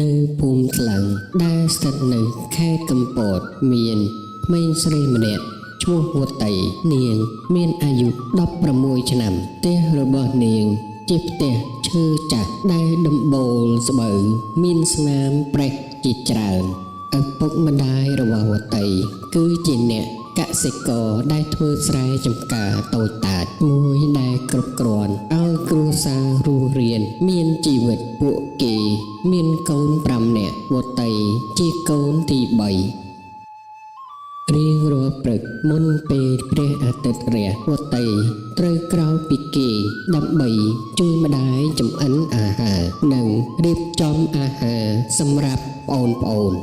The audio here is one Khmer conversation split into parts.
នៅភូមិថ្លឹងដែលស្ថិតនៅខេត្តកំពតមានក្មេងស្រីម្នាក់ឈ្មោះវត្តៃនាងមានអាយុ16ឆ្នាំផ្ទះរបស់នាងជាផ្ទះឈើចាស់ដែលដំបូលស្បូវមានស្នាមប្រេះជាច្រើនឪពុកម្ដាយរបស់វត្តៃគឺជាអ្នកកសិករដែលធ្វើស្រែចម្ការតូចតាចមួយដែលគ្រប់គ្រាន់ឲ្យគ្រួសាររស់រានមានជីវិតពួកគេមានកូន5នាក់វត្តៃជាកូនទី3រៀងរាល់ព្រឹកមុនពេលព្រះអាទិត្យរះវត្តៃត្រូវក្រោកពីគេដើម្បីជួយម្ដាយចម្អិនអាហារនិងរៀបចំអាហារសម្រាប់ប្អូន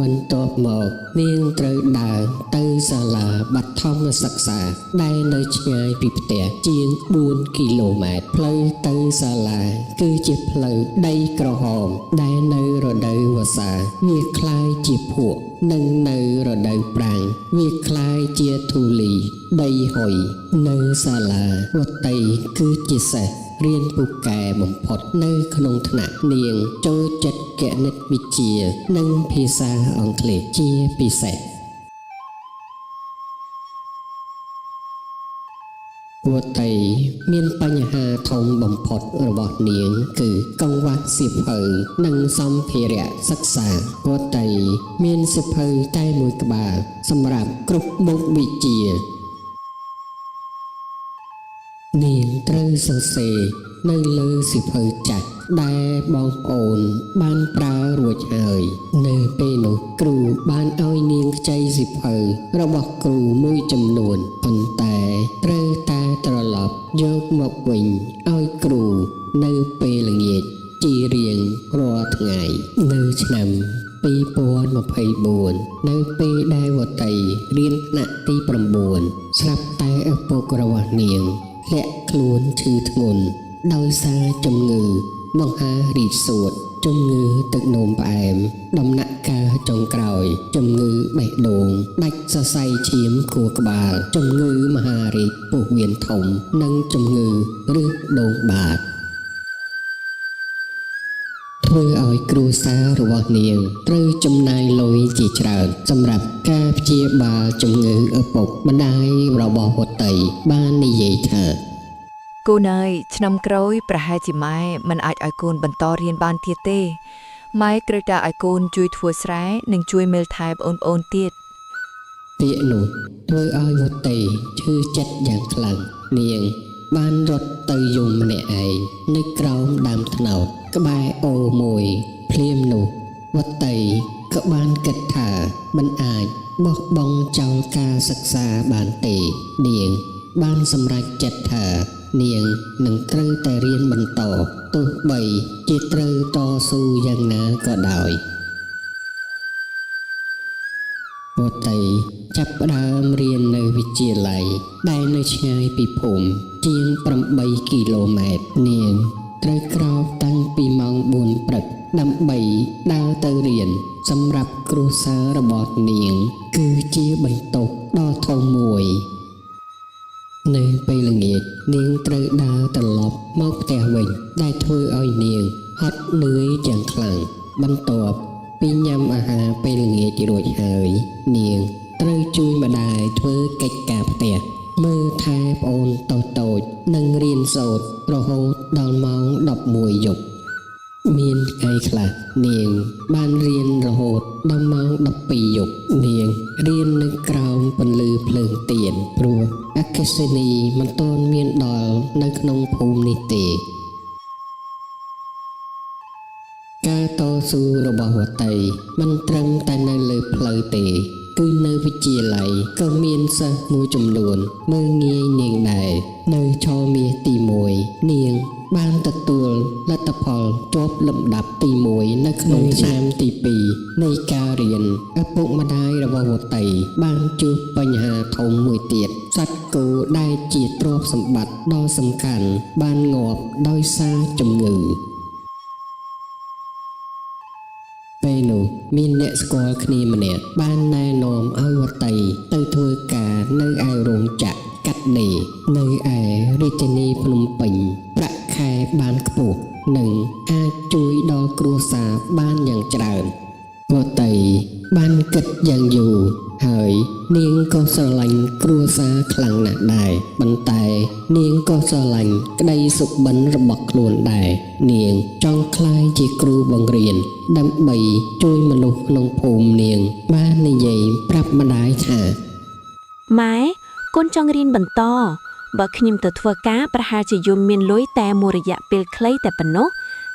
បន្ទាប់មកនាងត្រូវដើរទៅសាលាបឋមសិក្សាដែលនៅឆ្ងាយពីផ្ទះជាង4គីឡូម៉ែត្រផ្លូវទៅសាលាគឺជាផ្លូវដីក្រហមដែលនៅរដូវវស្សាវាคล้ายជាភក់និងនៅរដូវប្រាំងវាคล้ายជាធូលីដីហុយនៅសាលាវត្តៃគឺជាសិស្សរៀនពូកែបំផុតនៅក្នុងថ្នាក់នាងចូលចិត្តគណិតវិទ្យានិងភាសាអង់គ្លេសជាពិសេសវត្តៃមានបញ្ហាធំបំផុតរបស់នាងគឺកង្វះសៀវភៅនិងសម្ភារៈសិក្សាវត្តៃមានសៀវភៅតែមួយក្បាលសម្រាប់គ្រប់មុខវិជ្ជានាងត្រូវសរសេរនៅលើសៀវភៅចាស់ដែលបងប្អូនបានប្រើរួចហើយនៅពេលនោះគ្រូបានឲ្យនាងខ្ចីសៀវភៅរបស់គ្រូមួយចំនួនប៉ុន្តែត្រូវតែត្រឡប់យកមកវិញឲ្យគ្រូនៅពេលល្ងាចជារៀងរាល់ថ្ងៃនៅឆ្នាំ2024នៅពេលដែលវត្តៃរៀនថ្នាក់ទី9ស្រាប់តែឪពុករបស់នាងលាក់ខ្លួនឈឺធ្ងន់ដោយសារជំងឺមហារីកសួតជំងឺទឹកនោមផ្អែមដំណាក់កាលចុងក្រោយជំងឺបេះដូងដាច់សរសៃឈាមខួរក្បាលជំងឺមហារីកពោះវៀនធំនិងជំងឺរឹសដូងបាតធ្វើឲ្យគ្រួសាររបស់នាងត្រូវចំណាយលុយជាច្រើនសម្រាប់ការព្យាបាលជំងឺឪពុកម្ដាយរបស់វត្តៃបាននិយាយថាកូនអើយឆ្នាំក្រោយប្រហែលជាម៉ែមិនអាចឲ្យកូនបន្តរៀនបានទៀតទេម៉ែត្រូវតែឲ្យកូនជួយធ្វើស្រែនិងជួយមើលថែប្អូនទៀតពាក្យនោះធ្វើឲ្យវត្តៃឈឺចិត្តយ៉ាងខ្លាំងនាងបានរត់ទៅយំម្នាក់ឯងនៅក្រោមដើមត្នោតក្បែរអូរមួយភ្លាមនោះវត្តៃក៏បានគិតថាមិនអាចបោះបង់ចោលការសិក្សាបានទេនាងបានសម្រេចចិត្តថានាងនឹងត្រូវតែរៀនបន្តទោះបីជាត្រូវតស៊ូយ៉ាងណាក៏ដោយវត្តៃចាប់ផ្ដើមរៀននៅវិទ្យាល័យដែលនៅឆ្ងាយពីភូមិជាង8គីឡូម៉ែត្រនាងត្រូវក្រោកតាំងពីម៉ោង4ព្រឹកដើម្បីដើរទៅរៀនសម្រាប់គ្រួសាររបស់នាងគឺជាបន្ទុកដ៏ធំមួយនៅពេលល្ងាចនាងត្រូវដើរត្រឡប់មកផ្ទះវិញដែលធ្វើឲ្យនាងហត់នឿយយ៉ាងខ្លាំងបន្ទាប់ពីញ៉ាំអាហារពេលល្ងាចរួចហើយនាងត្រូវជួយម្ដាយធ្វើកិច្ចការផ្ទះមើលថែប្អូនតូចៗនិងរៀនសូត្ររហូតដល់ម៉ោង11យប់មានថ្ងៃខ្លះនាងបានរៀនរហូតដល់ម៉ោង12យប់នាងរៀននៅក្រោមពន្លឺភ្លើងទៀនព្រោះអគ្គិសនីមិនទាន់មានដល់នៅក្នុងភូមិនេះទេការតស៊ូរបស់វត្តៃមិនត្រឹមតែនៅលើផ្លូវទេគឺនៅវិទ្យាល័យក៏មានសិស្សមួយចំនួនមើលងាយនាងដែរនៅឆមាសទី1នាងបានទទួលលទ្ធផលជាប់លំដាប់ទី1នៅក្នុងឆ្នាំទី2នៃការរៀនឪពុកម្ដាយរបស់វត្តៃបានជួបបញ្ហាធំមួយទៀតសត្វគោដែលជាទ្រព្យសម្បត្តិដ៏សំខាន់បានងាប់ដោយសារជំងឺពេលនោះមានអ្នកស្គាល់គ្នាម្នាក់បានណែនាំឲ្យវត្តៃទៅធ្វើការនៅឯរោងចក្រកាត់ដេរនៅឯរាជធានីភ្នំពេញប្រាក់ខែ បានខ្ពស់និងអាចជួយដល់គ្រួសារបានយ៉ាងច្រើនវតីបានគិតយ៉ាងយូរហើយនាងក៏ស្រឡាញ់គ្រួសារខ្លាំងណាស់ដែរប៉ុន្តែនាងក៏ស្រឡាញ់ក្តីសុបិនរបស់ខ្លួនដែរនាងចង់ក្លាយជាគ្រូបង្រៀនដើម្បីជួយមនុស្សក្នុងភូមិនាងបាននិយាយប្រាប់ម្ដាយថាម៉ែកូនចង់រៀនបន្តបើខ្ញុំទៅធ្វើការប្រហែលជាយមមានលុយតែមួយរយៈពេលខ្លីតែប៉ុណ្ណោះ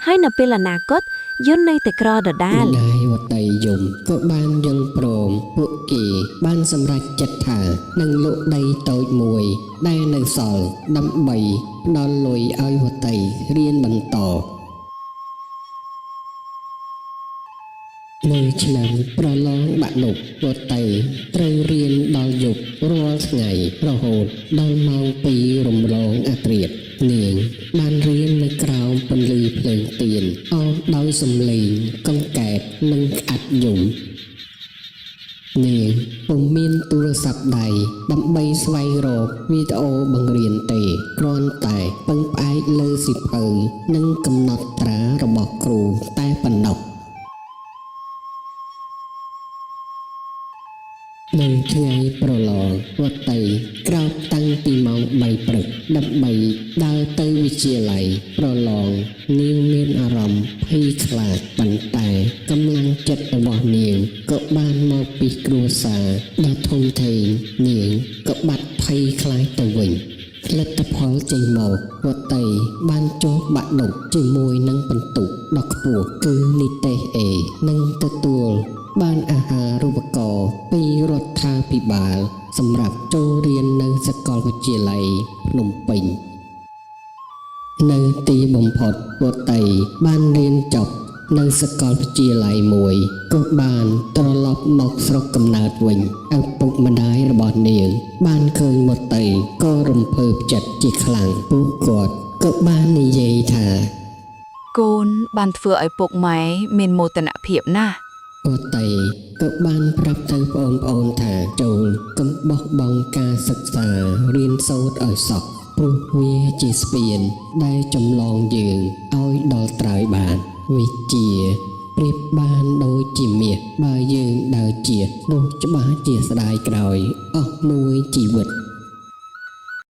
ហើយនៅពេលអនាគតយន្តនៅតែក្រដដាលម្ដាយវតីយមក៏បានយល់ព្រមពួកគេបានសម្រេចចិត្តថានឹងលក់ដីតូចមួយដែលនៅសល់ដើម្បីផ្ដល់លុយឲ្យវតីរៀនបន្តនៅឆ្នាំប្រឡងបាក់ឌុបវតីត្រូវរៀនដល់យប់រាល់ថ្ងៃរហូតដល់ម៉ោង 2 រំលងអាធ្រាត្រនាងបានរៀននៅក្រោមពន្លឺភ្លើងទៀនអមដោយសំឡេងកង្កែបនិងក្អាត់យំនាងពុំមានទូរស័ព្ទដៃដើម្បីស្វែងរកវីដេអូបង្រៀនទេគ្រាន់តែពឹងផ្អែកលើសៀវភៅនិងកំណត់ត្រារបស់គ្រូតែប៉ុណ្ណោះនៅថ្ងៃប្រឡងវតីក្រោកតាំងពីម៉ោង 3 ព្រឹកដើម្បីដើរទៅវិទ្យាល័យប្រឡងនាងមានអារម្មណ៍ភ័យខ្លាចប៉ុន្តែកម្លាំងចិត្តរបស់នាងក៏បានមកពីគ្រួសារដ៏ធំធេងនាងក៏បាត់ភ័យខ្លាចទៅវិញលទ្ធផលចេញមកវតីបានចុះបាក់ឌុបជាមួយនឹងបន្ទុកដ៏ខ្ពស់គឺនិទេស A និងទទួលបានអាហារូបករណ៍ពីរដ្ឋាភិបាលសម្រាប់ចូលរៀននៅសាកលវិទ្យាល័យភ្នំពេញនៅទីបំផុតវតីបានរៀនចប់នៅសាកលវិទ្យាល័យមួយក៏បានត្រឡប់មកស្រុកកំណើតវិញឪពុកម្ដាយរបស់នាងបានឃើញវតីក៏រំភើបចិត្តជាខ្លាំងពួកគាត់ក៏បាននិយាយថាកូនបានធ្វើឲ្យពុកម៉ែមានមោទនភាពណាស់វតីក៏បានប្រាប់ទៅប្អូនៗថាចូលកុំបោះបង់ការសិក្សារៀនសូត្រឲ្យសោះព្រោះវាជាស្ពានដែលចម្លងយើងឲ្យដល់ត្រើយបានវិជ្ជាប្រៀបបានដូចជាមាសបើយើងដើរជាតិនោះច្បាស់ជាស្ដាយក្រោយអស់មួយជីវិត